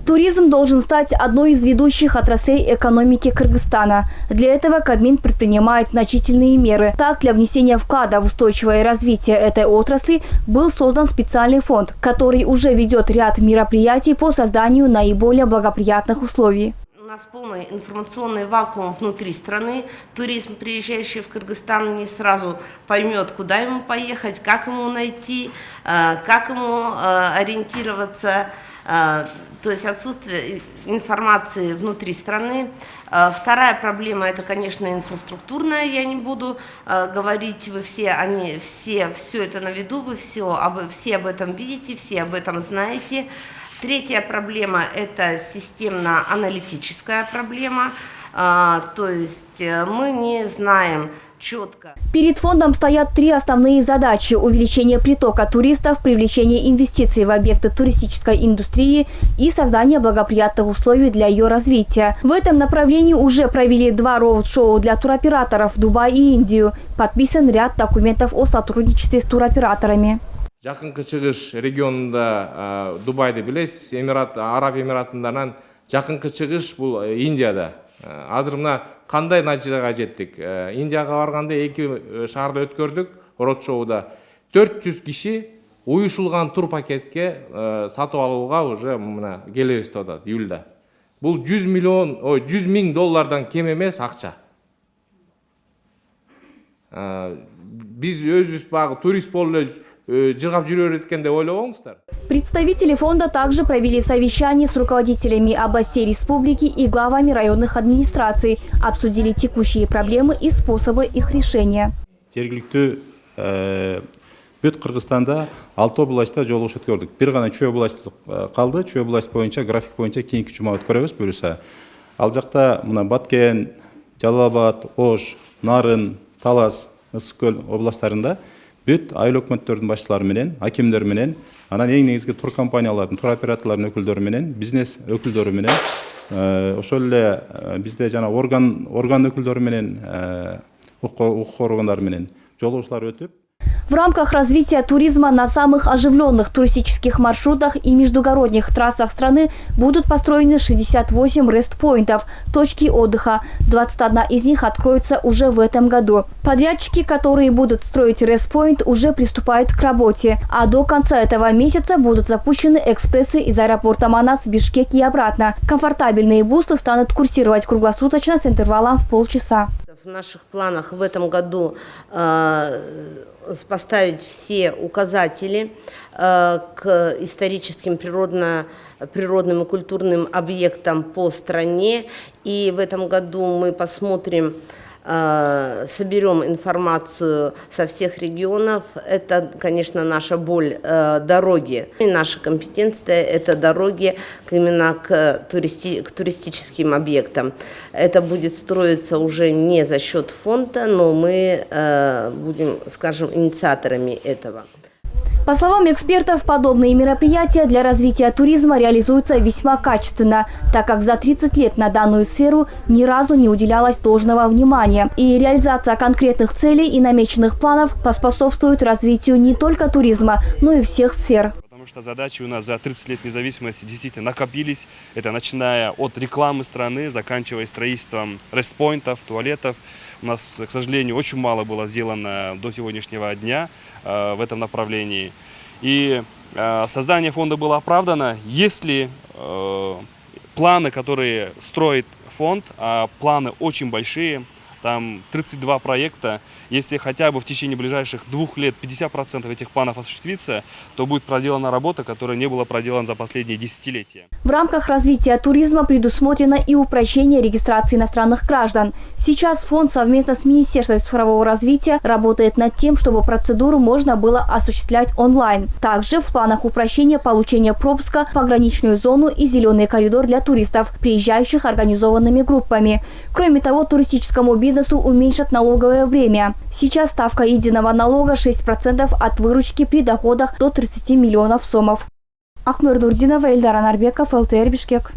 Туризм должен стать одной из ведущих отраслей экономики Кыргызстана. Для этого Кабмин предпринимает значительные меры. Так, для внесения вклада в устойчивое развитие этой отрасли был создан специальный фонд, который уже ведет ряд мероприятий по созданию наиболее благоприятных условий. У нас полный информационный вакуум внутри страны. Турист, приезжающий в Кыргызстан, не сразу поймет, куда ему поехать, как ему найти, как ему ориентироваться. То есть отсутствие информации внутри страны. Вторая проблема – это, конечно, инфраструктурная. Я не буду говорить, вы все это на виду, вы все об этом видите, все об этом знаете. Третья проблема – это системно-аналитическая проблема. То есть мы не знаем четко. Перед фондом стоят три основные задачи: увеличение притока туристов, привлечение инвестиций в объекты туристической индустрии и создание благоприятных условий для ее развития. В этом направлении уже провели 2 роуд-шоу для туроператоров в Дубай и Индию. Подписан ряд документов о сотрудничестве с туроператорами. Жакынкы чыгыш регионунда Дубайды билесиз, Араб Эмиратындарынан жакынкы чыгыш бул Индияда. Азыр мына кандай натыйжага жеттик? Индияга барганда 2 шаарда өткөрдүк, роуд-шоуда 400 киши уюшулган тур пакетке сатып алууга уже мына келебиз деп атат июлда. Бул 100 миң доллардан кем эмес акча. Биз өзүбүз багы турист болуп эле жыргап жүрөр экен деп ойлобоңуздар. Представители фонда также провели совещание с руководителями областей республики и главами районных администраций, обсудили текущие проблемы и способы их решения. Жергиликтүү бүт Кыргызстанда 6 областта жолугуш өткөрдүк. Бир гана Чүй областы калды. Чүй областы боюнча график боюнча кийинки жума өткөрөбүз буюрса. Ал жакта мына Баткен, Жалал Абад, Ош, Нарын, Талас, Ысык көл областтарында бүт айыл өкмөттөрдүн башчылары менен, акимдер менен, анан эң негизги тур компаниялардын, тур операторлордун өкүлдөрү менен, бизнес өкүлдөрү менен, ошол эле бизде жана орган өкүлдөрү менен, укук органдары менен жолугушуулар өтүп. В рамках развития туризма на самых оживленных туристических маршрутах и междугородних трассах страны будут построены 68 рест-поинтов, точки отдыха. 21 из них откроются уже в этом году. Подрядчики, которые будут строить рест-поинт, уже приступают к работе. А до конца этого месяца будут запущены экспрессы из аэропорта Манас в Бишкек и обратно. Комфортабельные бусы станут курсировать круглосуточно с интервалом в полчаса. В наших планах в этом году поставить все указатели к историческим, природным и культурным объектам по стране. И в этом году мы посмотрим, соберем информацию со всех регионов. Это, конечно, наша боль, дороги. И наша компетенция – это дороги именно к туристическим объектам. Это будет строиться уже не за счет фонда, но мы будем, скажем, инициаторами этого. По словам экспертов, подобные мероприятия для развития туризма реализуются весьма качественно, так как за 30 лет на данную сферу ни разу не уделялось должного внимания. И реализация конкретных целей и намеченных планов поспособствует развитию не только туризма, но и всех сфер. Потому что задачи у нас за 30 лет независимости действительно накопились. Это начиная от рекламы страны, заканчивая строительством рест-поинтов, туалетов. У нас, к сожалению, очень мало было сделано до сегодняшнего дня в этом направлении. И создание фонда было оправдано, если планы, которые строит фонд, планы очень большие, там 32 проекта. Если хотя бы в течение ближайших 2 лет 50% этих планов осуществится, то будет проделана работа, которая не была проделана за последние десятилетия. В рамках развития туризма предусмотрено и упрощение регистрации иностранных граждан. Сейчас фонд совместно с Министерством цифрового развития работает над тем, чтобы процедуру можно было осуществлять онлайн. Также в планах упрощения получения пропуска в пограничную зону и зеленый коридор для туристов, приезжающих организованными группами. Кроме того, туристическому бизнесу уменьшат налоговое бремя. Сейчас ставка единого налога 6% от выручки при доходах до 30 миллионов сомов. Ахмер Нурдинова, Эльдар Анарбеков, ЛТР Бишкек.